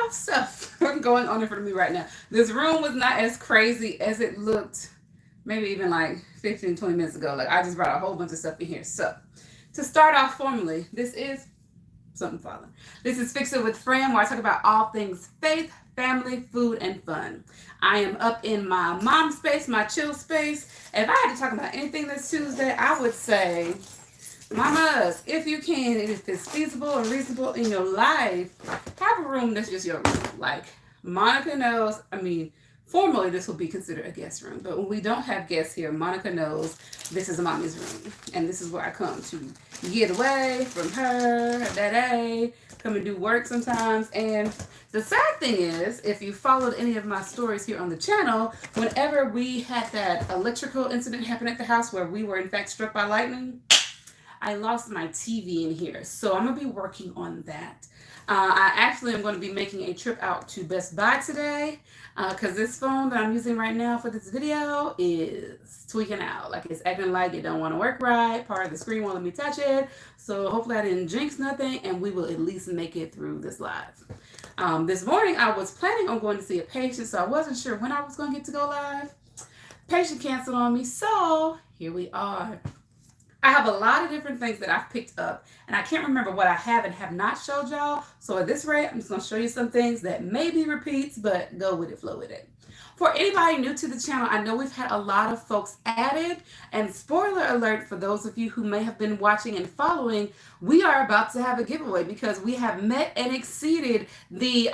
of stuff going on in front of me right now. This room was not as crazy as it looked maybe even like 15, 20 minutes ago. Like I just brought a whole bunch of stuff in here. So to start off formally, this is something falling. This is Fix It with Fran, where I talk about all things faith, family, food, and fun. I am up in my mom space, my chill space. If I had to talk about anything this Tuesday, I would say, mamas, if you can, and if it's feasible and reasonable in your life, have a room that's just your room. Like Monica knows, formally this will be considered a guest room, but when we don't have guests here, Monica knows this is a mommy's room, and this is where I come to get away from her daddy, come and do work sometimes. And the sad thing is, if you followed any of my stories here on the channel, whenever we had that electrical incident happen at the house where we were in fact struck by lightning, I lost my TV in here. So I'm going to be working on that. I actually am going to be making a trip out to Best Buy today because this phone that I'm using right now for this video is tweaking out. Like it's acting like it don't want to work right. Part of the screen won't let me touch it. So hopefully I didn't jinx nothing and we will at least make it through this live. This morning I was planning on going to see a patient, so I wasn't sure when I was going to get to go live. Patient canceled on me, so here we are. I have a lot of different things that I've picked up, and I can't remember what I have and have not showed y'all. So at this rate, I'm just going to show you some things that may be repeats, but go with it, flow with it. For anybody new to the channel, I know we've had a lot of folks added, and spoiler alert for those of you who may have been watching and following, we are about to have a giveaway because we have met and exceeded the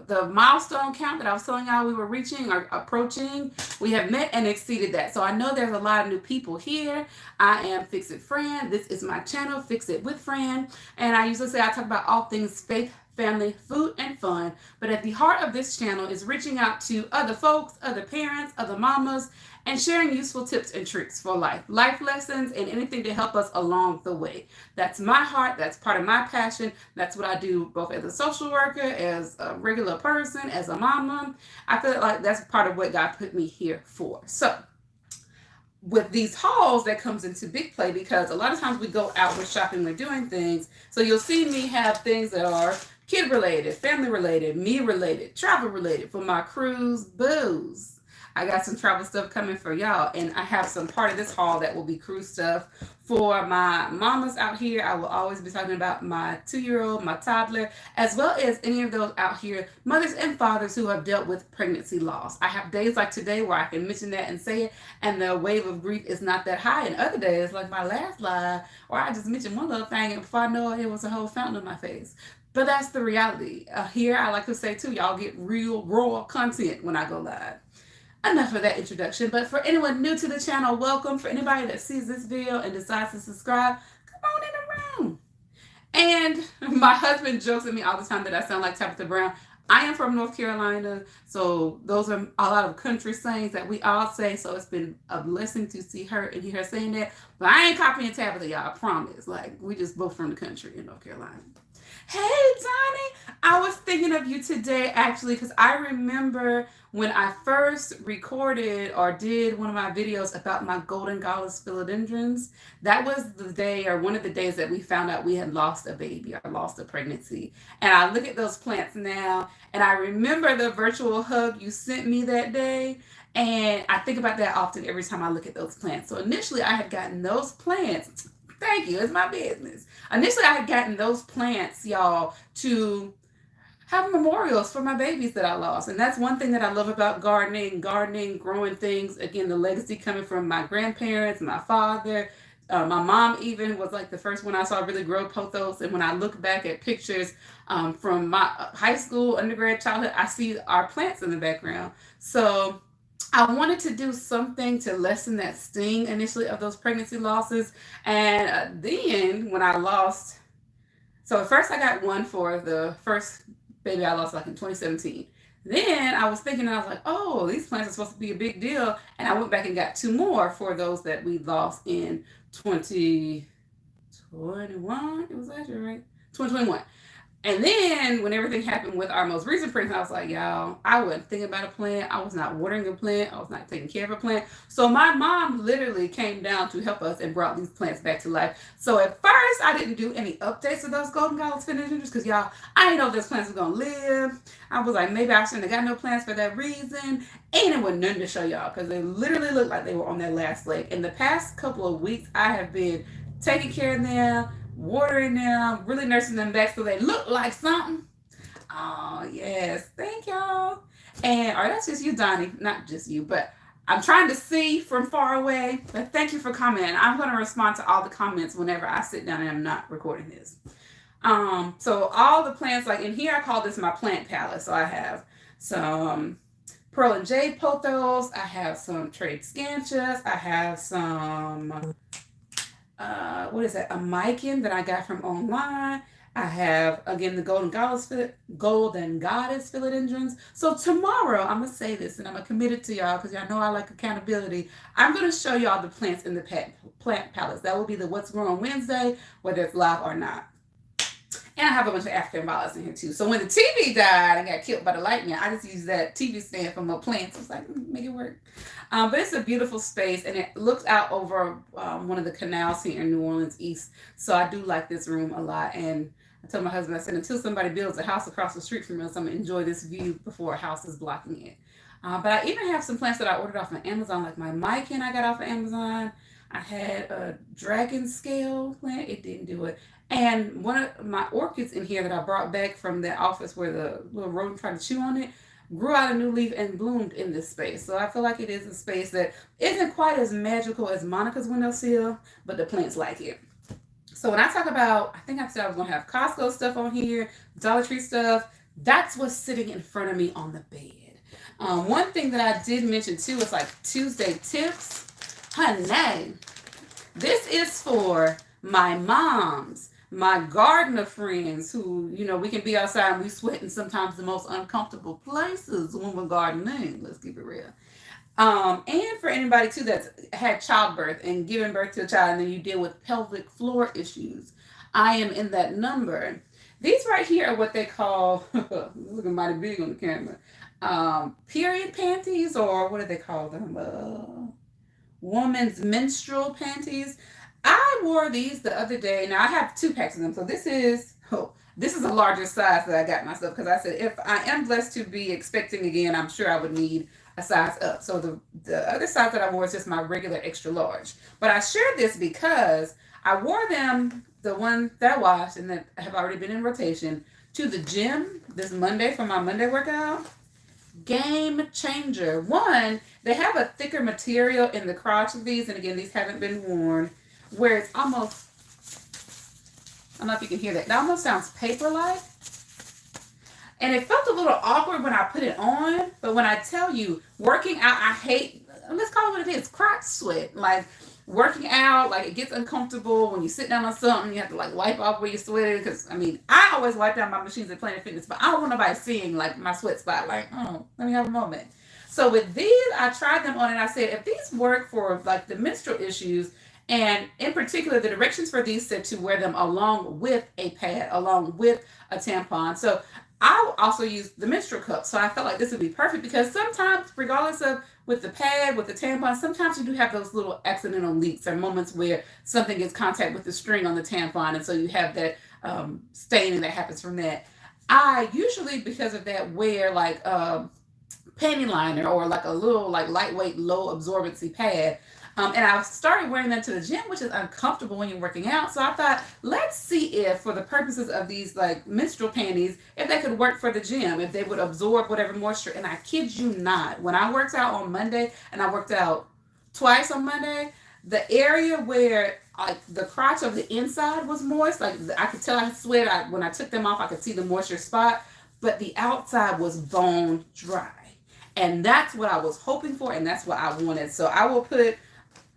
the milestone count that I was telling y'all we were reaching or approaching. We have met and exceeded that. So I know there's a lot of new people here. I am Fix It Fran. This is my channel, Fix It with Fran, and I usually say I talk about all things faith, family, food, and fun. But at the heart of this channel is reaching out to other folks, other parents, other mamas, and sharing useful tips and tricks for life lessons, and anything to help us along the way. That's my heart. That's part of my passion. That's what I do both as a social worker, as a regular person, as a mama. I feel like that's part of what God put me here for. So with these hauls, that comes into big play because a lot of times we go out, we're shopping, we're doing things. So you'll see me have things that are kid related, family related, me related, travel related for my cruise booze. I got some travel stuff coming for y'all, and I have some part of this haul that will be cruise stuff for my mamas out here. I will always be talking about my 2-year-old, my toddler, as well as any of those out here, mothers and fathers who have dealt with pregnancy loss. I have days like today where I can mention that and say it, and the wave of grief is not that high. And other days, like my last live, or I just mentioned one little thing, and before I know it, it was a whole fountain on my face. But that's the reality. Here, I like to say too, y'all get real, raw content when I go live. Enough of that introduction, but for anyone new to the channel, welcome. For anybody that sees this video and decides to subscribe, come on in the room. And my husband jokes at me all the time that I sound like Tabitha Brown. I am from North Carolina, so those are a lot of country sayings that we all say, so it's been a blessing to see her and hear her saying that. But I ain't copying Tabitha, y'all, I promise. Like, we just both from the country in North Carolina. Hey, Donnie, I was thinking of you today, actually, because I remember when I first recorded or did one of my videos about my golden goddess philodendrons. That was the day, or one of the days, that we found out we had lost a baby or lost a pregnancy. And I look at those plants now, and I remember the virtual hug you sent me that day. And I think about that often every time I look at those plants. So initially, I had gotten those plants. Thank you. It's my business. Initially, I had gotten those plants, y'all, to have memorials for my babies that I lost. And that's one thing that I love about gardening, growing things. Again, the legacy coming from my grandparents, my father, my mom even was like the first one I saw really grow pothos. And when I look back at pictures from my high school, undergrad, childhood, I see our plants in the background. So I wanted to do something to lessen that sting initially of those pregnancy losses. And then when I lost, so at first I got one for the first baby I lost like in 2017. Then I was thinking, I was like, oh, these plants are supposed to be a big deal. And I went back and got 2 more for those that we lost in 2021. It was last year, right? 2021. And then when everything happened with our most recent prints, I was like, y'all, I wasn't thinking about a plant. I was not watering a plant. I was not taking care of a plant. So my mom literally came down to help us and brought these plants back to life. So at first, I didn't do any updates of those golden goddess philodendrons because y'all, I didn't know if those plants were gonna live. I was like, maybe I shouldn't have got no plants for that reason. And it was nothing to show y'all because they literally looked like they were on their last leg. In the past couple of weeks, I have been taking care of them, watering them, really nursing them back so they look like something. Oh, yes. Thank y'all. And, or that's just you, Donnie. Not just you, but I'm trying to see from far away. But thank you for commenting. I'm going to respond to all the comments whenever I sit down and I'm not recording this. So all the plants, like in here, I call this my plant palette. So I have some pearl and jade pothos. I have some trade scantias. I have some what is that? A mican that I got from online. I have again the golden goddess philodendrons. So tomorrow I'm gonna say this and I'm gonna commit it to y'all because y'all know I like accountability. I'm gonna show y'all the plants in the plant palettes. That will be the What's Growing Wednesday, whether it's live or not. And I have a bunch of African violets in here too. So when the TV died and got killed by the lightning, I just used that TV stand from my plants. I was like, make it work. But it's a beautiful space and it looks out over one of the canals here in New Orleans East. So I do like this room a lot. And I told my husband, I said, until somebody builds a house across the street from us, I'm going to enjoy this view before a house is blocking it. But I even have some plants that I ordered off of Amazon, like my mican I got off of Amazon. I had a dragon scale plant. It didn't do it. And one of my orchids in here that I brought back from the office where the little rodent tried to chew on it grew out a new leaf and bloomed in this space. So I feel like it is a space that isn't quite as magical as Monica's windowsill, but the plants like it. So when I talk about, I think I said I was going to have Costco stuff on here, Dollar Tree stuff, that's what's sitting in front of me on the bed. One thing that I did mention too is like Tuesday tips. Honey, this is for my moms, my gardener friends who, you know, we can be outside and we sweat in sometimes the most uncomfortable places when we're gardening. Let's keep it real. And for anybody too that's had childbirth and given birth to a child and then you deal with pelvic floor issues. I am in that number. These right here are what they call, looking mighty big on the camera, period panties, or what do they call them? Woman's menstrual panties. I wore these the other day. Now I have 2 packs of them. So this is a larger size that I got myself because I said if I am blessed to be expecting again, I'm sure I would need a size up. So the other size that I wore is just my regular extra large. But I shared this because I wore them, the one that I washed and that have already been in rotation, to the gym this Monday for my Monday workout. Game changer. One, they have a thicker material in the crotch of these, and again, these haven't been worn, where it's almost, I don't know if you can hear that, it almost sounds paper-like. And it felt a little awkward when I put it on, but when I tell you, working out, I hate, let's call it what it is, crotch sweat. Like, working out, like, it gets uncomfortable when you sit down on something, you have to, like, wipe off where you're sweating, because, I mean, I always wipe down my machines at Planet Fitness, but I don't want nobody seeing, like, my sweat spot, like, oh, let me have a moment. So with these, I tried them on, and I said, if these work for, like, the menstrual issues, and in particular, the directions for these said to wear them along with a pad, along with a tampon. So I also use the menstrual cup. So I felt like this would be perfect because sometimes, regardless of with the pad, with the tampon, sometimes you do have those little accidental leaks or moments where something gets contact with the string on the tampon. And so you have that staining that happens from that. I usually, because of that, wear like a panty liner or like a little like lightweight, low absorbency pad. And I started wearing them to the gym, which is uncomfortable when you're working out. So I thought, let's see if, for the purposes of these like menstrual panties, if they could work for the gym, if they would absorb whatever moisture. And I kid you not, when I worked out on Monday, and I worked out twice on Monday, the area where like the crotch of the inside was moist, like I could tell I sweat. When I took them off, I could see the moisture spot, but the outside was bone dry. And that's what I was hoping for, and that's what I wanted. So I will put,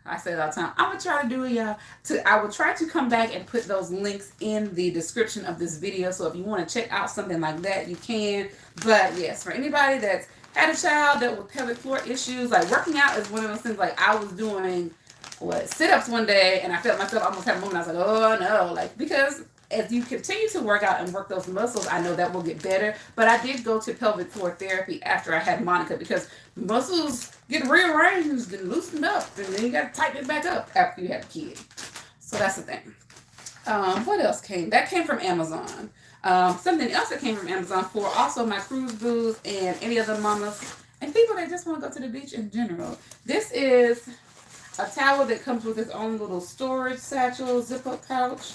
I say it all the time, I'm going to try to do it, y'all. I will try to come back and put those links in the description of this video. So if you want to check out something like that, you can. But yes, for anybody that's had a child that with pelvic floor issues, like working out is one of those things. Like I was doing sit-ups one day and I felt myself almost have a moment. I was like, oh no, like because as you continue to work out and work those muscles, I know that will get better. But I did go to pelvic floor therapy after I had Monica because muscles get rearranged and loosened up, and then you got to tighten it back up after you have a kid. So that's the thing. What else came? That came from Amazon. Something else that came from Amazon for also my cruise booze and any other mamas and people that just want to go to the beach in general. This is a towel that comes with its own little storage satchel, zip up pouch.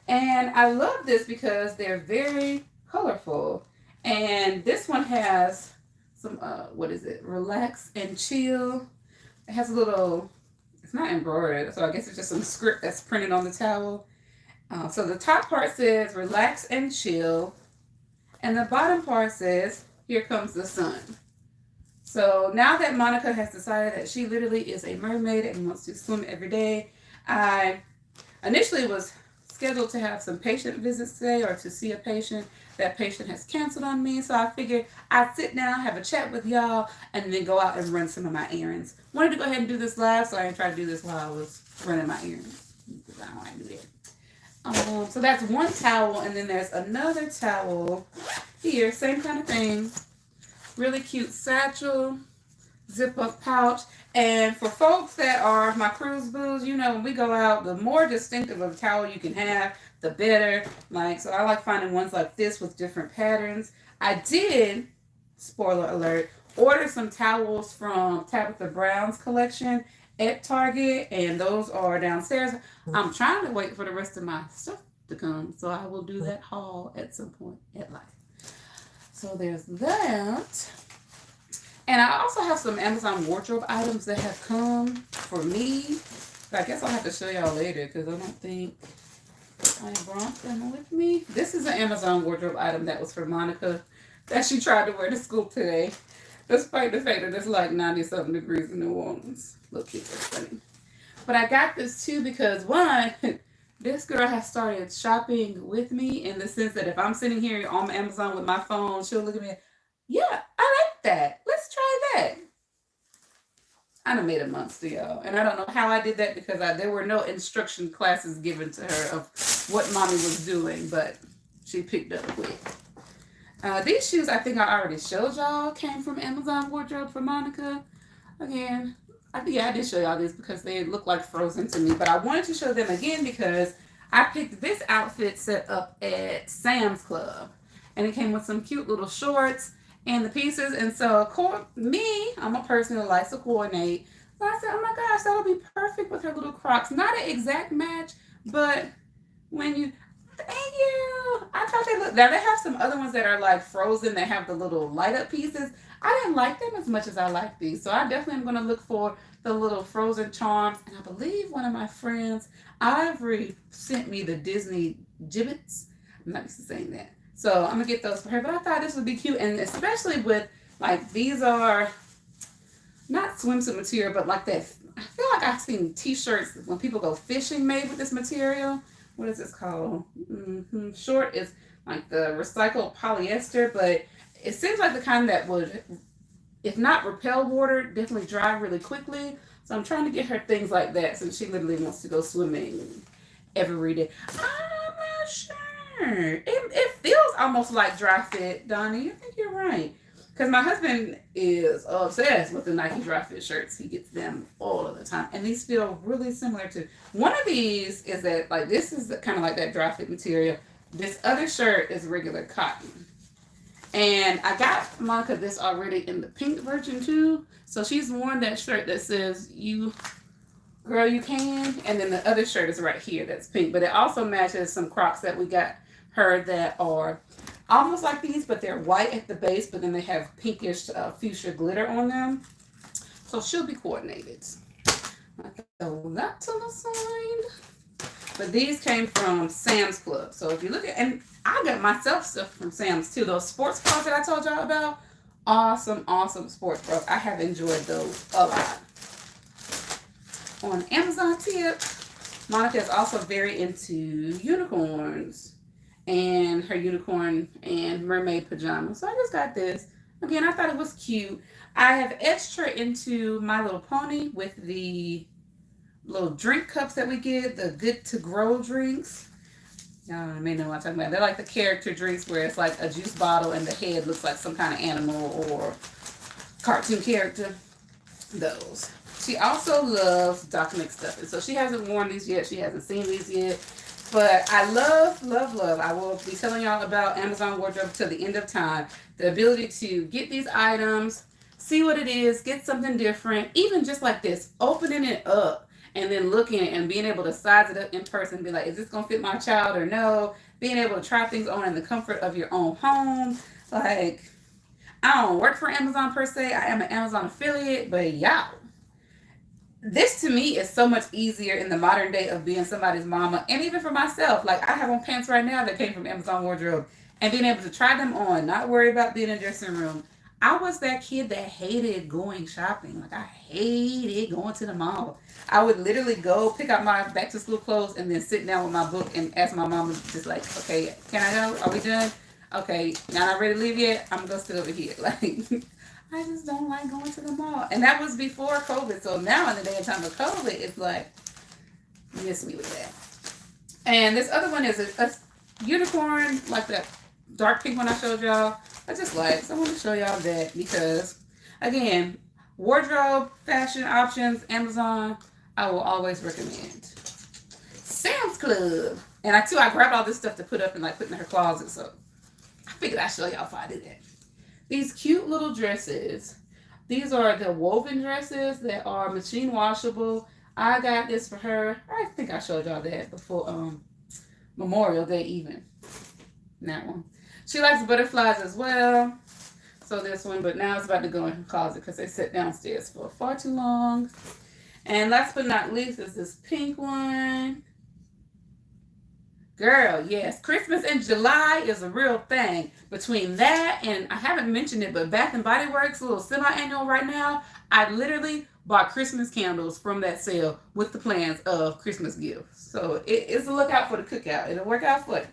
And I love this because they're very colorful. And this one has some, what is it? Relax and chill. It has a little, it's not embroidered, so I guess it's just some script that's printed on the towel. So the top part says relax and chill. And the bottom part says, here comes the sun. So now that Monica has decided that she literally is a mermaid and wants to swim every day, I initially was scheduled to have some patient visits today or to see a patient. That patient has canceled on me, so I figured I'd sit down, have a chat with y'all, and then go out and run some of my errands. Wanted to go ahead and do this live, so I didn't try to do this while I was running my errands, because I don't want to do that. So that's one towel, and then there's another towel here, same kind of thing. Really cute satchel, zip up pouch. And for folks that are my cruise booze, you know, when we go out, the more distinctive of a towel you can have, the better. Like, so I like finding ones like this with different patterns. I did, spoiler alert, order some towels from Tabitha Brown's collection at Target, and those are downstairs. I'm trying to wait for the rest of my stuff to come, so I will do that haul at some point at life. So there's that. And I also have some Amazon wardrobe items that have come for me. But I guess I'll have to show y'all later because I don't think I brought them with me. This is an Amazon wardrobe item that was for Monica that she tried to wear to school today. Despite the fact that it's like 90-something degrees in New Orleans. Look, it's funny. But I got this too because one, this girl has started shopping with me in the sense that if I'm sitting here on Amazon with my phone, she'll look at me, yeah, I like that. Let's try that. I done made a monster, y'all. And I don't know how I did that because there were no instruction classes given to her of what mommy was doing, but she picked up quick. These shoes, I think I already showed y'all, came from Amazon wardrobe for Monica. Again, I did show y'all this because they look like Frozen to me, but I wanted to show them again because I picked this outfit set up at Sam's Club, and it came with some cute little shorts and the pieces. And so I'm a person who likes to coordinate. So I said, oh my gosh, that'll be perfect with her little Crocs. Not an exact match, but thank you. I thought they looked. Now they have some other ones that are like Frozen that have the little light up pieces. I didn't like them as much as I like these. So I definitely am going to look for the little Frozen charms. And I believe one of my friends, Ivory, sent me the Disney gibbets. I'm not used to saying that. So I'm going to get those for her. But I thought this would be cute. And especially with, like, these are not swimsuit material, but like that. I feel like I've seen t-shirts when people go fishing made with this material. What is this called? Short is like the recycled polyester, but it seems like the kind that would, if not repel water, definitely dry really quickly. So I'm trying to get her things like that since she literally wants to go swimming every day. I'm not sure. It feels almost like dry fit, Donnie. I think you're right. Because my husband is obsessed with the Nike dry fit shirts. He gets them all of the time. And these feel really similar to, one of these is that, like, this is kind of like that dry fit material. This other shirt is regular cotton. And I got Monica this already in the pink version too. So she's worn that shirt that says, girl, you can. And then the other shirt is right here that's pink. But it also matches some Crocs that we got her that are almost like these, but they're white at the base, but then they have pinkish fuchsia glitter on them. So she'll be coordinated. I throw that to the side. But these came from Sam's Club. So if you look at, and I got myself stuff from Sam's too. Those sports bras that I told y'all about, awesome sports bras. I have enjoyed those a lot. On Amazon tip, Monica is also very into unicorns and her unicorn and mermaid pajamas. So I just got this. Again, I thought it was cute. I have etched her into My Little Pony with the little drink cups that we get, the Good to Grow drinks. Y'all may know what I'm talking about. They're like the character drinks where it's like a juice bottle and the head looks like some kind of animal or cartoon character. Those. She also loves Doc McStuffin. So she hasn't worn these yet. She hasn't seen these yet. But I love, love, love. I will be telling y'all about Amazon Wardrobe till the end of time. The ability to get these items, see what it is, get something different, even just like this, opening it up and then looking at it and being able to size it up in person, be like, is this gonna fit my child or no? Being able to try things on in the comfort of your own home. Like, I don't work for Amazon per se. I am an Amazon affiliate, but y'all, this to me is so much easier in the modern day of being somebody's mama, and even for myself. Like, I have on pants right now that came from Amazon Wardrobe, and being able to try them on, not worry about being in the dressing room. I was that kid that hated going shopping. Like, I hated going to the mall. I would literally go pick out my back to school clothes and then sit down with my book and ask my mama, just like, okay, can I go? Are we done? Okay, now not ready to leave yet? I'm gonna go sit over here. Like, I just don't like going to the mall. And that was before COVID. So now in the day and time of COVID, it's like, miss me with that. And this other one is a unicorn, like that dark pink one I showed y'all. I just like, so I want to show y'all that because, again, wardrobe, fashion options, Amazon, I will always recommend. Sam's Club. And I grabbed all this stuff to put up and like put in her closet. So I figured I'd show y'all if I did that. These cute little dresses. These are the woven dresses that are machine washable. I got this for her. I think I showed y'all that before Memorial Day even. That one. She likes butterflies as well. So this one, but now it's about to go in her closet because they sit downstairs for far too long. And last but not least is this pink one. Girl, yes. Christmas in July is a real thing. Between that and, I haven't mentioned it, but Bath and Body Works, a little semi-annual right now, I literally bought Christmas candles from that sale with the plans of Christmas gifts. So it's a lookout for the cookout. It'll work out for you.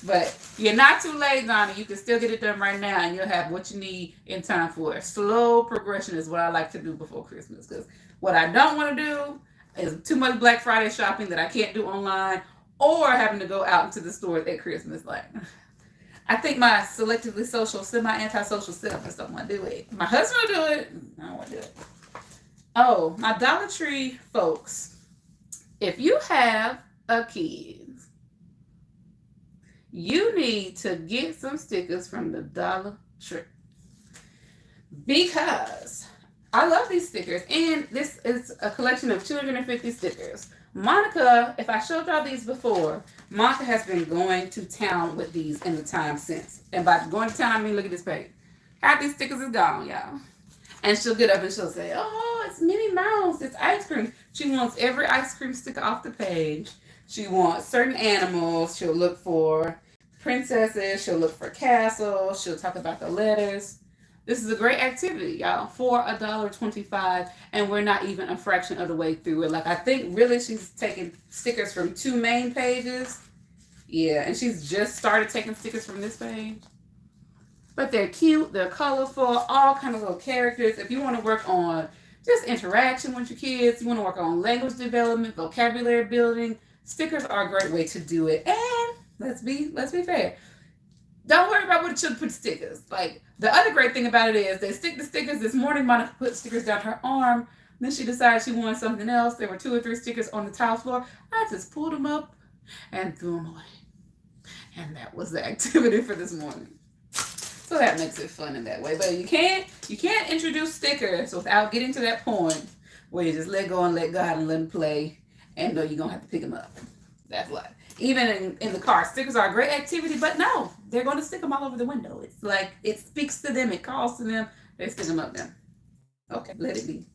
But you're not too late, Donna. You can still get it done right now and you'll have what you need in time for it. Slow progression is what I like to do before Christmas. Because what I don't want to do is too much Black Friday shopping that I can't do online, or having to go out into the stores at Christmas. Like, I think my selectively social, semi-antisocial self just don't want to do it. My husband will do it. I don't want to do it. Oh, my Dollar Tree folks. If you have a kid, you need to get some stickers from the Dollar Tree. Because I love these stickers. And this is a collection of 250 stickers. Monica, if I showed y'all these before, Monica has been going to town with these in the time since. And by going to town, I mean, look at this page. Half these stickers is gone, y'all. And she'll get up and she'll say, oh, it's Minnie Mouse, it's ice cream. She wants every ice cream sticker off the page. She wants certain animals. She'll look for princesses. She'll look for castles. She'll talk about the letters. This is a great activity, y'all, for $1.25, and we're not even a fraction of the way through it. Like, I think really she's taking stickers from 2 main pages. Yeah, and she's just started taking stickers from this page. But they're cute, they're colorful, all kind of little characters. If you want to work on just interaction with your kids, you want to work on language development, vocabulary building, stickers are a great way to do it. And let's be fair. Don't worry about what it should put stickers. Like, the other great thing about it is they stick the stickers. This morning, Monica put stickers down her arm. Then she decided she wanted something else. There were 2 or 3 stickers on the tile floor. I just pulled them up and threw them away. And that was the activity for this morning. So that makes it fun in that way. But you can't introduce stickers without getting to that point where you just let go and let God and let them play and know you're going to have to pick them up. That's what. Even in the car, stickers are a great activity, but no, they're going to stick them all over the window. It's like, it speaks to them, it calls to them, they stick them up there. Okay, let it be.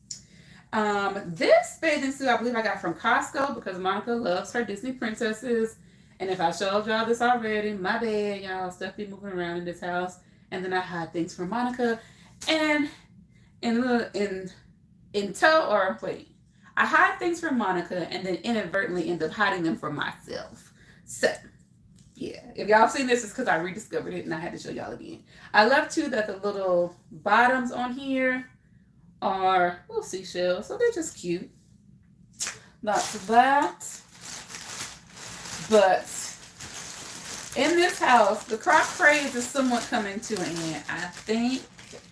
This bathing suit I believe I got from Costco because Monica loves her Disney princesses. And if I showed y'all this already, my bad, y'all, stuff be moving around in this house. And then I hide things from Monica. And I hide things from Monica and then inadvertently end up hiding them from myself. So, yeah. If y'all have seen this, it's because I rediscovered it and I had to show y'all again. I love, too, that the little bottoms on here are little seashells. So they're just cute. Lots of that. But In this house, the croc craze is somewhat coming to an end. I think,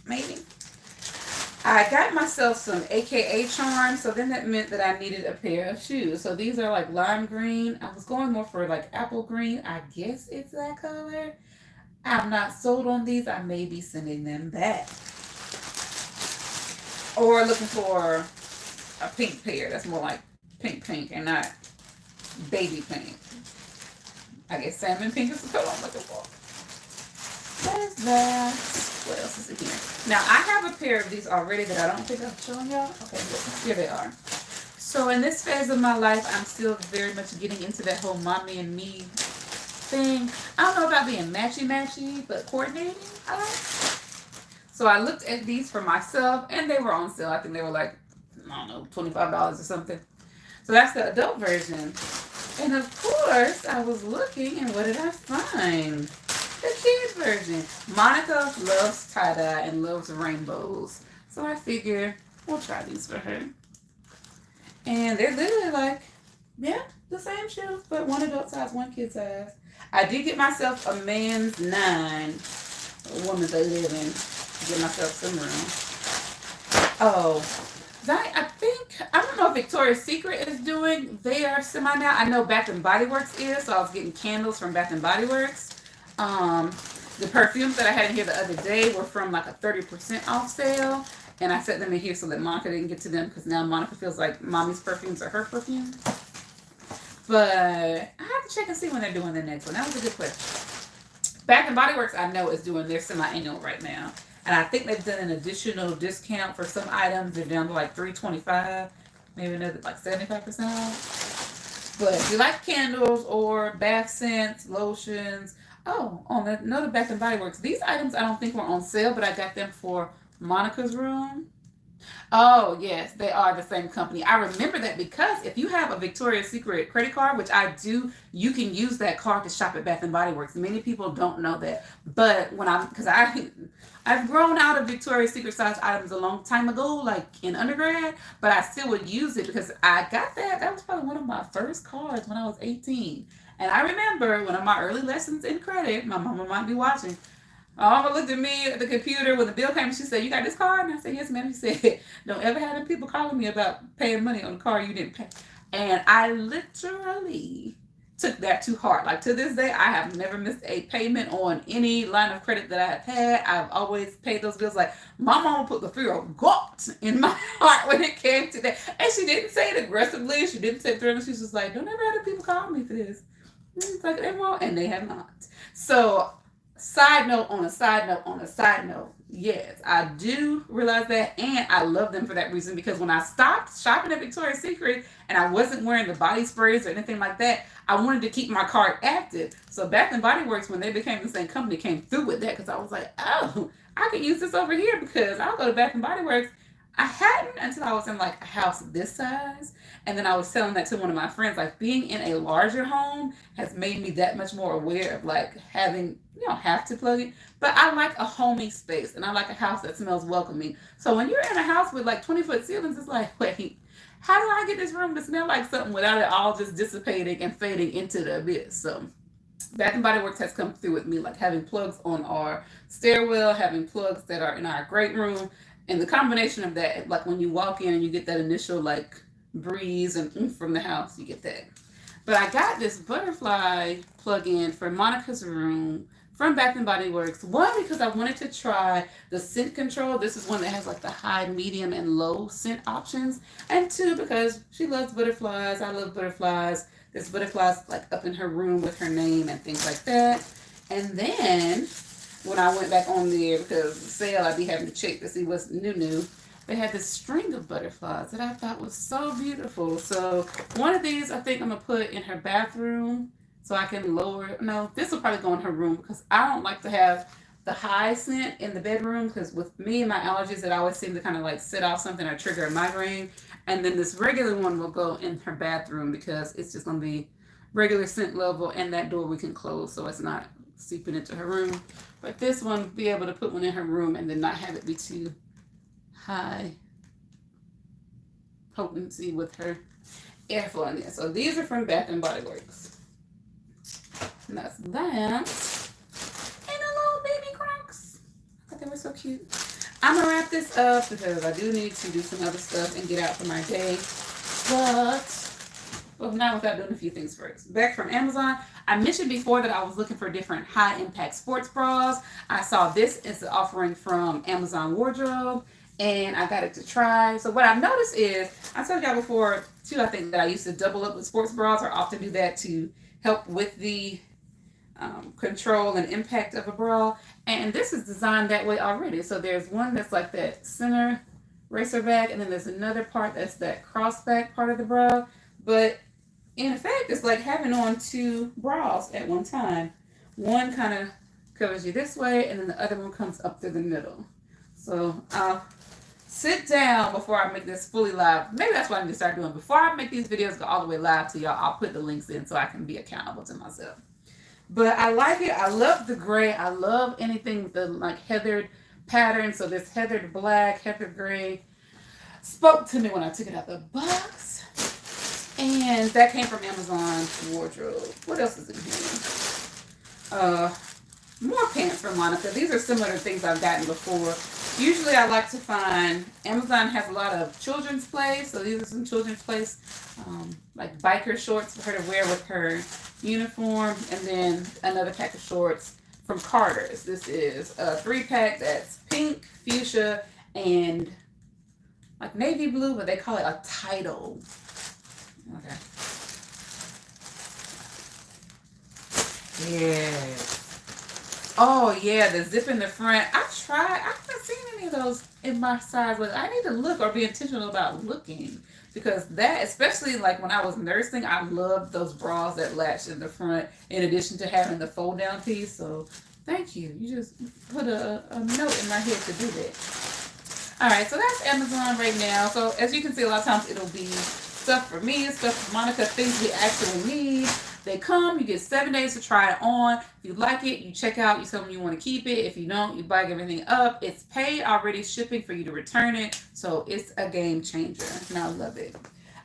maybe. I got myself some AKA charms, so then that meant that I needed a pair of shoes. So these are like lime green. I was going more for like apple green. I guess it's that color. I'm not sold on these. I may be sending them back. Or looking for a pink pair. That's more like pink pink and not baby pink. I guess salmon pink is the color I'm looking for. There's that. What else is in here? Now, I have a pair of these already that I don't think I've shown y'all. Okay, here they are. So in this phase of my life, I'm still very much getting into that whole mommy and me thing. I don't know about being matchy-matchy, but coordinating, I like. So I looked at these for myself, and they were on sale. I think they were like, I don't know, $25 or something. So that's the adult version. And of course, I was looking, and what did I find? The kids version. Monica loves tie-dye and loves rainbows. So I figure we'll try these for her. And they're literally like, yeah, the same shoes, but one adult size, one kid size. I did get myself a man's 9, a woman's 11, to get myself some room. Oh, I think, I don't know if Victoria's Secret is doing their semi now. I know Bath and Body Works is, so I was getting candles from Bath and Body Works. The perfumes that I had in here the other day were from like a 30% off sale. And I set them in here so that Monica didn't get to them because now Monica feels like mommy's perfumes are her perfumes. But I have to check and see when they're doing the next one. That was a good question. Bath and Body Works, I know, is doing their semi-annual right now. And I think they've done an additional discount for some items. They're down to like $325, maybe another like 75% off. But if you like candles or bath scents, lotions, on another Bath and Body Works, these items I don't think were on sale, but I got them for Monica's room. Oh, yes, they are the same company. I remember that because if you have a Victoria's Secret credit card, which I do, you can use that card to shop at Bath and Body Works. Many people don't know that. But I've grown out of Victoria's Secret size items a long time ago, like in undergrad, but I still would use it because I got that. That was probably one of my first cards when I was 18. And I remember one of my early lessons in credit, my mama might be watching, Mama looked at me at the computer when the bill came and she said, "You got this card?" And I said, "Yes, ma'am." She said, "Don't ever have them people calling me about paying money on the card you didn't pay." And I literally took that to heart. Like to this day, I have never missed a payment on any line of credit that I have had. I've always paid those bills. Like my mama put the fear of God in my heart when it came to that. And she didn't say it aggressively. She didn't say it threateningly. She was just like, "Don't ever have the people call me for this." It's like they won't, and they have not. So side note on a side note on a side note. Yes, I do realize that, and I love them for that reason because when I stopped shopping at Victoria's Secret and I wasn't wearing the body sprays or anything like that, I wanted to keep my card active. So Bath and Body Works, when they became the same company, came through with that because I was like, oh, I can use this over here because I'll go to Bath and Body Works. I hadn't until I was in like a house this size. And then I was telling that to one of my friends, like being in a larger home has made me that much more aware of like having, you don't have to plug it, but I like a homey space and I like a house that smells welcoming. So when you're in a house with like 20-foot ceilings, it's like, wait, how do I get this room to smell like something without it all just dissipating and fading into the abyss? So Bath and Body Works has come through with me, like having plugs on our stairwell, having plugs that are in our great room. And the combination of that, like when you walk in and you get that initial like breeze and oomph from the house, you get that. But I got this butterfly plug-in for Monica's room from Bath and Body Works. One, because I wanted to try the scent control. This is one that has like the high, medium, and low scent options. And two, because she loves butterflies. I love butterflies. There's butterflies like up in her room with her name and things like that. And then when I went back on there, because the sale, I'd be having to check to see what's new. They had this string of butterflies that I thought was so beautiful. So one of these I think I'm going to put in her bathroom so I can lower. No, this will probably go in her room because I don't like to have the high scent in the bedroom because with me and my allergies, it always seems to kind of like set off something or trigger a migraine. And then this regular one will go in her bathroom because it's just going to be regular scent level and that door we can close so it's not seeping into her room. But this one, be able to put one in her room and then not have it be too high potency with her airflow in there. So these are from Bath and Body Works. And that's that. And the little baby Crocs. I thought they were so cute. I'm gonna wrap this up because I do need to do some other stuff and get out for my day. Well, not without doing a few things first. Back from Amazon, I mentioned before that I was looking for different high impact sports bras. I saw this as an offering from Amazon Wardrobe, and I got it to try. So what I've noticed is, I told y'all before too, I think that I used to double up with sports bras, or often do that to help with the control and impact of a bra. And this is designed that way already. So there's one that's like that center racer back, and then there's another part that's that cross back part of the bra. But in effect, it's like having on two bras at one time. One kind of covers you this way, and then the other one comes up through the middle. So I'll sit down before I make this fully live. Maybe that's what I need to start doing. Before I make these videos go all the way live to y'all, I'll put the links in so I can be accountable to myself. But I like it. I love the gray. I love anything with the like heathered pattern. So this heathered black, heathered gray spoke to me when I took it out the box. And that came from Amazon Wardrobe. What else is in here? More pants from Monica. These are similar to things I've gotten before. Usually I like to find, Amazon has a lot of children's plays. So these are some children's plays, like biker shorts for her to wear with her uniform. And then another pack of shorts from Carter's. This is a 3-pack that's pink, fuchsia, and like navy blue, but they call it a tidal. Okay. Yes. Oh yeah, the zip in the front. I haven't seen any of those in my size. But I need to look or be intentional about looking, because that, especially like when I was nursing, I loved those bras that latched in the front, in addition to having the fold down piece. So thank you. You just put a note in my head to do that. All right, so that's Amazon right now. So as you can see, a lot of times it'll be stuff for me, stuff for Monica, things we actually need. They come, you get 7 days to try it on. If you like it, you check out, you tell them you want to keep it. If you don't, you bag everything up. It's paid already shipping for you to return it. So it's a game changer, and I love it.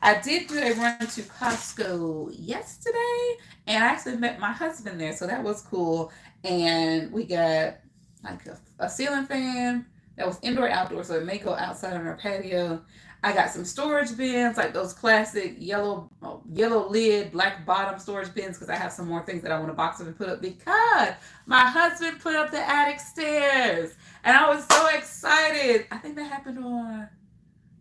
I did do a run to Costco yesterday, and I actually met my husband there, so that was cool. And we got like a ceiling fan that was indoor outdoor, so it may go outside on our patio. I got some storage bins, like those classic yellow lid, black bottom storage bins, because I have some more things that I want to box up and put up, because my husband put up the attic stairs. And I was so excited. I think that happened on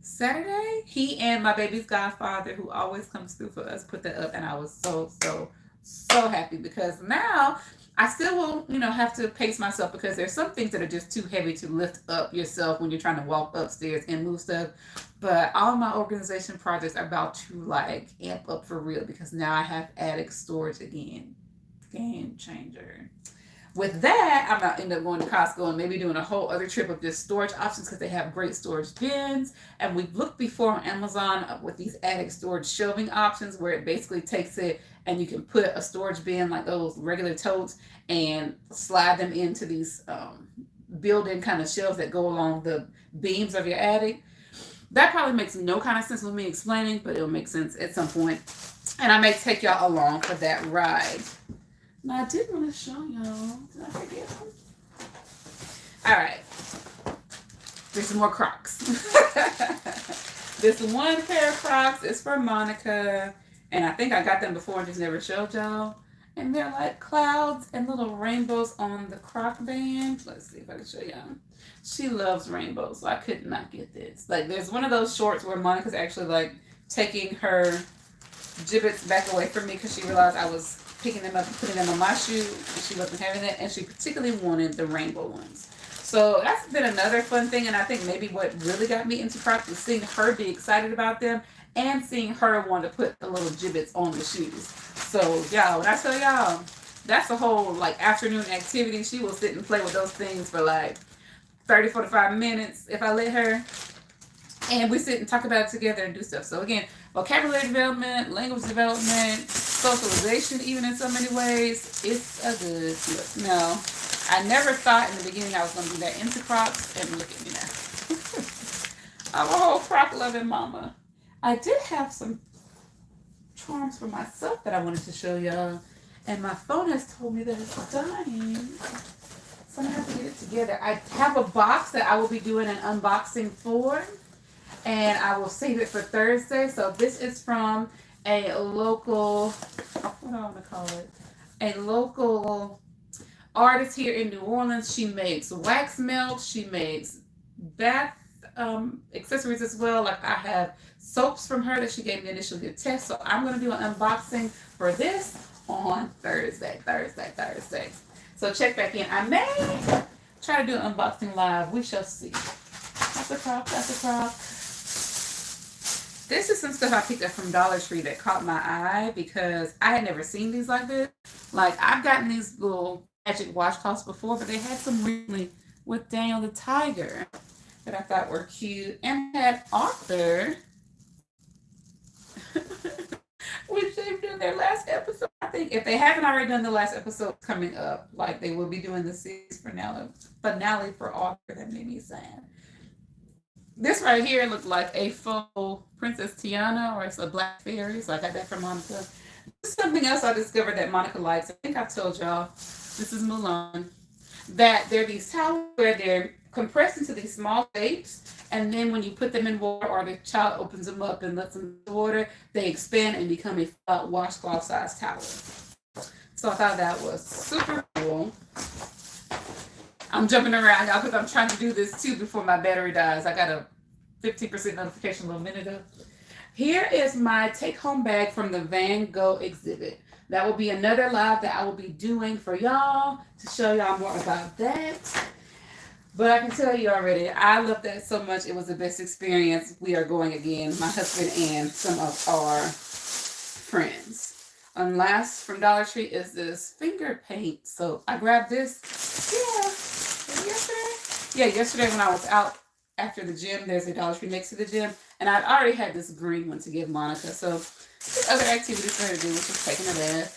Saturday. He and my baby's godfather, who always comes through for us, put that up. And I was so happy, because now I still will, have to pace myself, because there's some things that are just too heavy to lift up yourself when you're trying to walk upstairs and move stuff. But all my organization projects are about to like amp up for real, because now I have attic storage again. Game changer. With that, I'm going to end up going to Costco and maybe doing a whole other trip of just storage options, because they have great storage bins. And we've looked before on Amazon with these attic storage shelving options, where it basically takes it and you can put a storage bin like those regular totes and slide them into these built-in kind of shelves that go along the beams of your attic. That probably makes no kind of sense with me explaining, but it'll make sense at some point. And I may take y'all along for that ride. Now, I did want to show y'all. Did I forget them? All right. There's some more Crocs. This one pair of Crocs is for Monica. And I think I got them before and just never showed y'all. And they're like clouds and little rainbows on the Croc band. Let's see if I can show y'all. She loves rainbows, so I could not get this. Like, there's one of those shorts where Monica's actually like taking her gibbets back away from me, because she realized I was picking them up and putting them on my shoe, and she wasn't having that, and she particularly wanted the rainbow ones. So that's been another fun thing, and I think maybe what really got me into Crocs was seeing her be excited about them and seeing her want to put the little gibbets on the shoes. So y'all, when I tell y'all, that's a whole like afternoon activity. She will sit and play with those things for like 30, 45 minutes if I let her. And we sit and talk about it together and do stuff. So again, vocabulary development, language development, socialization, even in so many ways. It's a good look. No, I never thought in the beginning I was going to be that into Crocs, and look at me now. I'm a whole Croc loving mama. I did have some charms for myself that I wanted to show y'all. And my phone has told me that it's dying. So I'm gonna have to get it together. I have a box that I will be doing an unboxing for, and I will save it for Thursday. So this is from a local, what do I want to call it? A local artist here in New Orleans. She makes wax melts. She makes bath accessories as well. Like I have soaps from her that she gave me the initial good test. So I'm going to do an unboxing for this on Thursday. So check back in. I may try to do an unboxing live. We shall see. That's a crop. This is some stuff I picked up from Dollar Tree that caught my eye because I had never seen these like this. Like I've gotten these little magic washcloths before, but they had some recently with Daniel the Tiger that I thought were cute, and had Arthur, which they've done their last episode. I think if they haven't already done the last episode coming up, like they will be doing the series finale for Arthur. That made me sad. This right here looked like a faux Princess Tiana, or it's a black fairy. So I got that from Monica. This is something else I discovered that Monica likes. I think I told y'all, this is Mulan, that there are these towels where they're compressed into these small shapes, and then when you put them in water or the child opens them up and lets them in the water, they expand and become a flat washcloth sized towel. So I thought that was super cool. I'm jumping around y'all because I'm trying to do this too before my battery dies. I got a 15% notification a little minute ago. Here is my take-home bag from the Van Gogh exhibit. That will be another live that I will be doing for y'all to show y'all more about that. But I can tell you already, I love that so much. It was the best experience. We are going again, my husband and some of our friends. And last from Dollar Tree is this finger paint. So I grabbed this. Yesterday when I was out after the gym, there's a Dollar Tree next to the gym, and I'd already had this green one to give Monica. So other activities for her to do, which is taking a bath.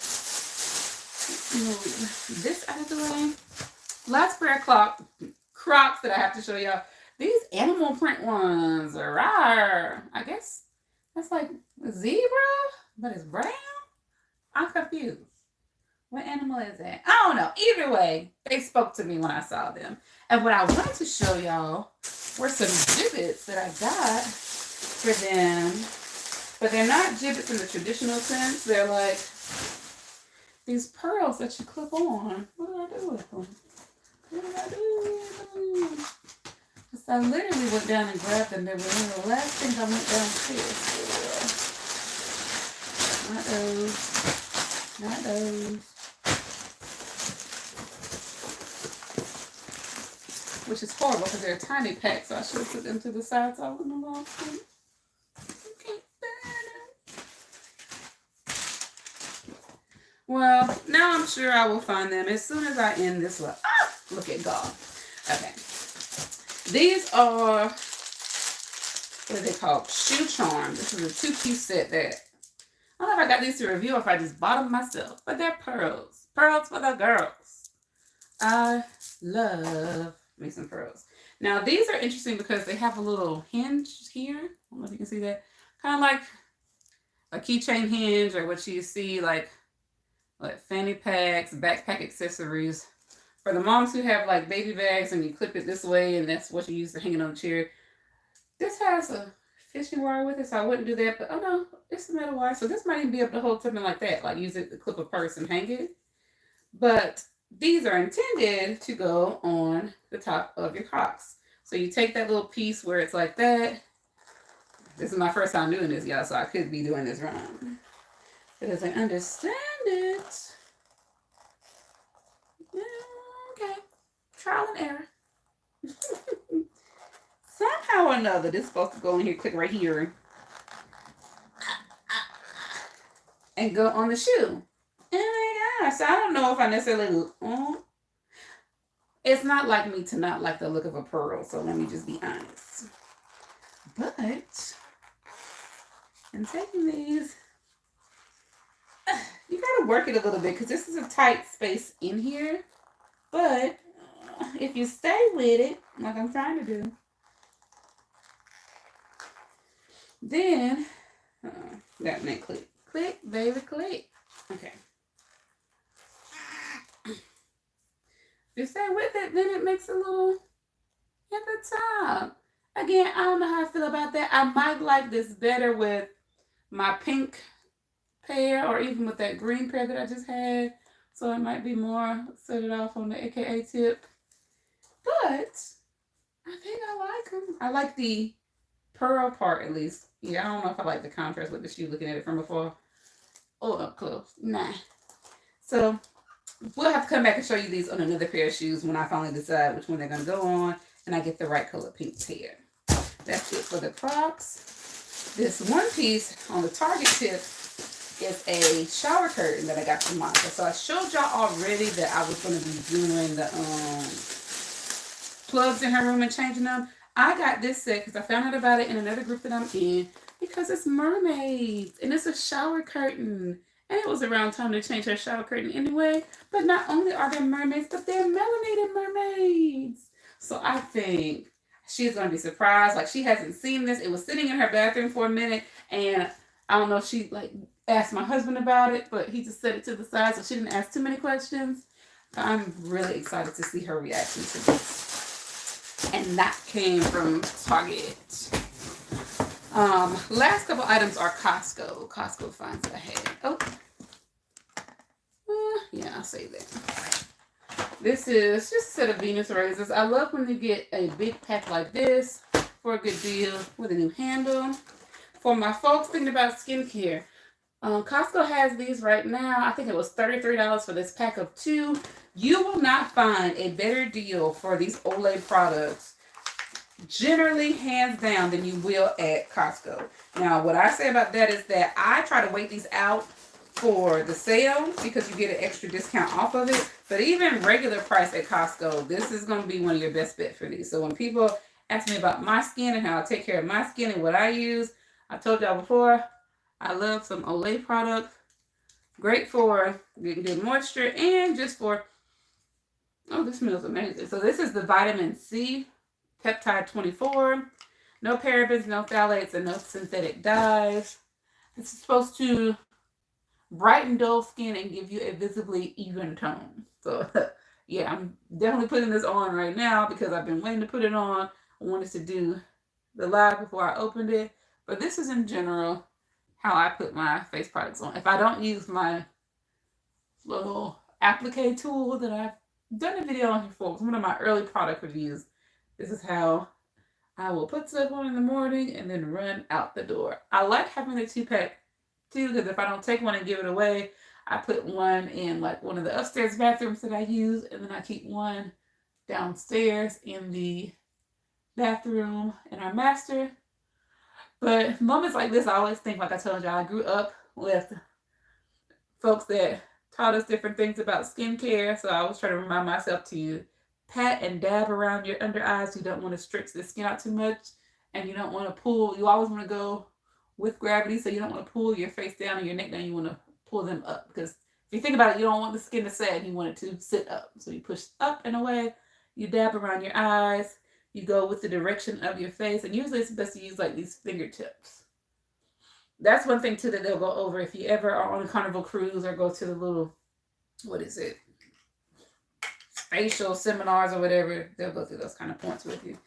Move this out of the way. Last pair of Crocs that I have to show y'all. These animal print ones are rawr. I guess that's like a zebra, but it's brown. I'm confused. What animal is that? I don't know. Either way, they spoke to me when I saw them. And what I wanted to show y'all were some gibbets that I got for them. But they're not gibbets in the traditional sense. They're like these pearls that you clip on. What do I do with them? Because I literally went down and grabbed them. They were one of the last things I went downstairs for. Not those. Which is horrible because they're a tiny pack, so I should have put them to the side so I wouldn't have lost them. Okay. Well, now I'm sure I will find them as soon as I end this one. Look at God. Okay. These are, what are they called? Shoe Charm. This is a 2-piece set that, I don't know if I got these to review or if I just bought them myself, but they're pearls. Pearls for the girls. I love me some pearls. Now, these are interesting because they have a little hinge here. I don't know if you can see that. Kind of like a keychain hinge, or what you see like fanny packs, backpack accessories. For the moms who have like baby bags and you clip it this way and that's what you use to hang it on the chair. This has a fishing wire with it, so I wouldn't do that. But oh no, it's a metal wire. So this might even be able to hold something like that. Like use it to clip a purse and hang it. But these are intended to go on the top of your Crocs. So you take that little piece where it's like that. This is my first time doing this, y'all, so I could be doing this wrong. But as I understand it, okay, trial and error. Somehow or another, this is supposed to go in here, click right here, and go on the shoe. Oh my gosh, so I don't know if I necessarily, it's not like me to not like the look of a pearl, so let me just be honest. But, in taking these, you gotta work it a little bit because this is a tight space in here. But if you stay with it, like I'm trying to do, then that may click. Click, baby, click. Okay. you stay with it, then it makes a little at the top. Again, I don't know how I feel about that. I might like this better with my pink pair or even with that green pair that I just had. So it might be more set it off on the AKA tip. But I think I like them. I like the pearl part at least. Yeah, I don't know if I like the contrast with the shoe looking at it from afar. Oh, up close. Nah. So we'll have to come back and show you these on another pair of shoes when I finally decide which one they're going to go on and I get the right color pink pair. That's it for the Crocs. This one piece on the Target tip is a shower curtain that I got from Monica. So I showed y'all already that I was going to be doing the plugs in her room and changing them. I got this set because I found out about it in another group that I'm in because it's mermaids and it's a shower curtain. And it was around time to change her shower curtain anyway. But not only are they mermaids, but they're melanated mermaids. So I think she's going to be surprised. Like, she hasn't seen this. It was sitting in her bathroom for a minute. And I don't know if she, like, asked my husband about it. But he just set it to the side. So she didn't ask too many questions. But I'm really excited to see her reaction to this. And that came from Target. Last couple items are Costco. Costco finds ahead. Oh. Yeah, I'll say that. This is just a set of Venus razors. I love when you get a big pack like this for a good deal with a new handle. For my folks thinking about skincare, Costco has these right now. I think it was $33 for this pack of 2. You will not find a better deal for these Olay products, generally hands down, than you will at Costco. Now, what I say about that is that I try to wait these out for the sale because you get an extra discount off of it. But even regular price at Costco, this is going to be one of your best bets for these. So when people ask me about my skin and how I take care of my skin and what I use, I told y'all before, I love some Olay products. Great for getting good moisture and just for, oh, this smells amazing. So this is the vitamin C peptide 24. No parabens, no phthalates, and no synthetic dyes. This is supposed to brighten dull skin and give you a visibly even tone. So yeah, I'm definitely putting this on right now because I've been waiting to put it on. I wanted to do the live before I opened it. But this is in general how I put my face products on. If I don't use my little applique tool that I've done a video on before, one of my early product reviews, this is how I will put stuff on in the morning and then run out the door. I like having the 2-pack too, because if I don't take one and give it away, I put one in like one of the upstairs bathrooms that I use, and then I keep one downstairs in the bathroom in our master. But moments like this, I always think, like I told y'all, I grew up with folks that taught us different things about skincare, so I always try to remind myself to pat and dab around your under eyes. You don't want to stretch the skin out too much, and you don't want to pull. You always want to go with gravity, so you don't want to pull your face down and your neck down. You want to pull them up, because if you think about it, you don't want the skin to sag. You want it to sit up. So you push up and away. You dab around your eyes. You go with the direction of your face, and usually it's best to use like these fingertips. That's one thing too that they'll go over if you ever are on a Carnival cruise or go to the little, what is it, facial seminars or whatever. They'll go through those kind of points with you.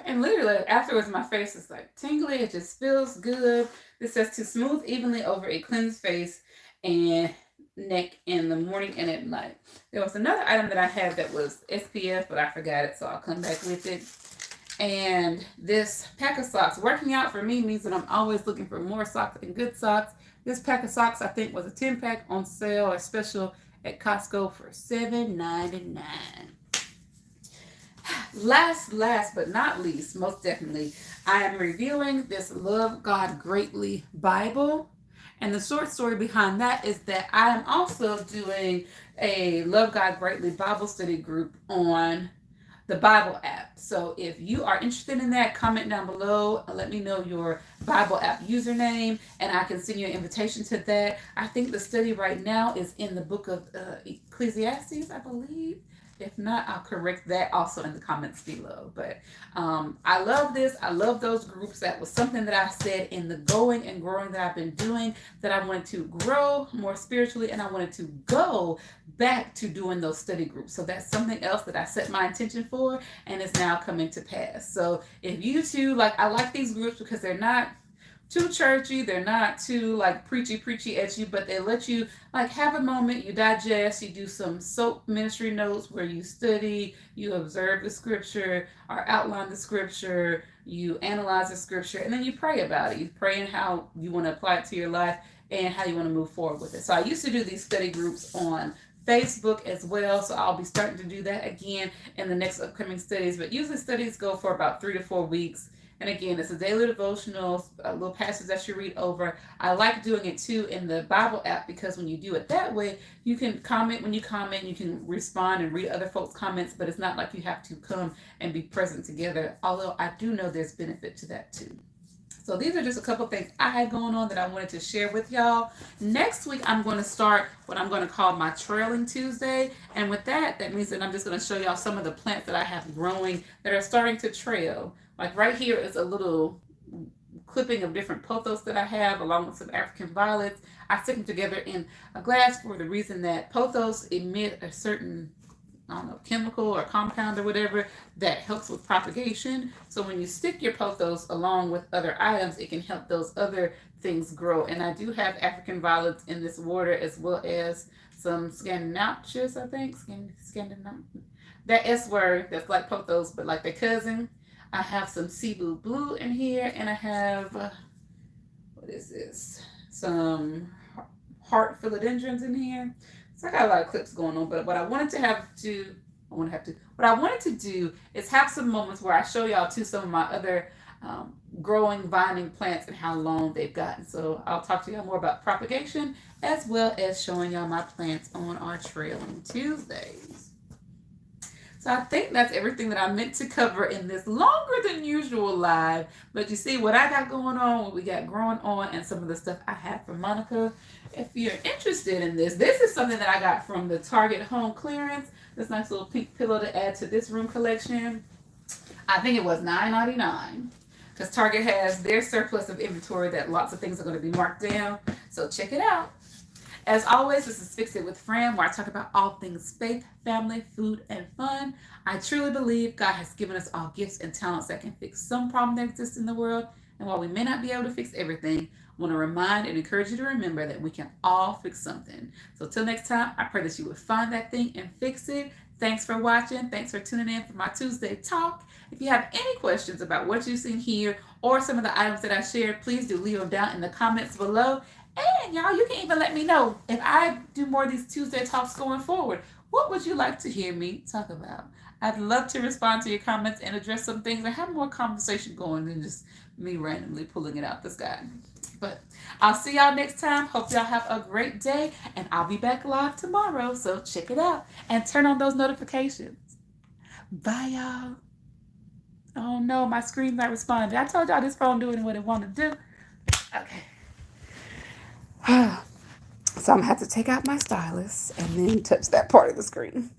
And literally afterwards, my face is like tingly. It just feels good. This says to smooth evenly over a cleansed face and neck in the morning and at night. There was another item that I had that was SPF, but I forgot it, so I'll come back with it. And this pack of socks, working out for me means that I'm always looking for more socks and good socks. This pack of socks, I think, was a 10-pack on sale or special at Costco for $7.99. Last but not least, most definitely, I am reviewing this Love God Greatly Bible. And the short story behind that is that I am also doing a Love God Greatly Bible study group on the Bible app. So if you are interested in that, comment down below and let me know your Bible app username, and I can send you an invitation to that. I think the study right now is in the book of Ecclesiastes, I believe. If not, I'll correct that also in the comments below. But I love this. I love those groups. That was something that I said in the going and growing that I've been doing, that I wanted to grow more spiritually, and I wanted to go back to doing those study groups. So that's something else that I set my intention for, and it's now coming to pass. So if you too, like, I like these groups because they're not too churchy, they're not too like preachy at you, but they let you like have a moment, you digest, you do some soap ministry notes where you study, you observe the scripture or outline the scripture, you analyze the scripture, and then you pray about it. You pray in how you want to apply it to your life and how you want to move forward with it. So I used to do these study groups on Facebook as well, so I'll be starting to do that again in the next upcoming studies. But usually studies go for about 3 to 4 weeks. And again, it's a daily devotional, a little passage that you read over. I like doing it too in the Bible app, because when you do it that way, you can comment when you comment, you can respond and read other folks' comments, but it's not like you have to come and be present together. Although I do know there's benefit to that too. So these are just a couple things I had going on that I wanted to share with y'all. Next week, I'm going to start what I'm going to call my Trailing Tuesday. And with that, that means that I'm just going to show y'all some of the plants that I have growing that are starting to trail. Like right here is a little clipping of different pothos that I have, along with some African violets. I stick them together in a glass for the reason that pothos emit a certain, I don't know, chemical or compound or whatever that helps with propagation. So when you stick your pothos along with other items, it can help those other things grow. And I do have African violets in this water, as well as some Scandinavius, I think. Scandinavius. That S word that's like pothos, but like their cousin. I have some Cebu Blue in here, and I have, what is this? Some heart philodendrons in here. So I got a lot of clips going on, but what I wanted to do is have some moments where I show y'all too some of my other growing, vining plants and how long they've gotten. So I'll talk to y'all more about propagation, as well as showing y'all my plants on our Trailing Tuesdays. So I think that's everything that I meant to cover in this longer than usual live. But you see what I got going on, what we got growing on, and some of the stuff I have for Monica. If you're interested in this, this is something that I got from the Target home clearance. This nice little pink pillow to add to this room collection. I think it was $9.99. Because Target has their surplus of inventory that lots of things are going to be marked down. So check it out. As always, this is Fix It with Fran, where I talk about all things faith, family, food, and fun. I truly believe God has given us all gifts and talents that can fix some problem that exists in the world. And while we may not be able to fix everything, I want to remind and encourage you to remember that we can all fix something. So till next time, I pray that you would find that thing and fix it. Thanks for watching. Thanks for tuning in for my Tuesday talk. If you have any questions about what you've seen here or some of the items that I shared, please do leave them down in the comments below. And y'all, you can even let me know if I do more of these Tuesday talks going forward. What would you like to hear me talk about? I'd love to respond to your comments and address some things and have more conversation going than just me randomly pulling it out the sky. But I'll see y'all next time. Hope y'all have a great day. And I'll be back live tomorrow. So check it out and turn on those notifications. Bye, y'all. Oh no, my screen's not responding. I told y'all this phone doing what it wanted to do. Okay. So I'm going to have to take out my stylus and then touch that part of the screen.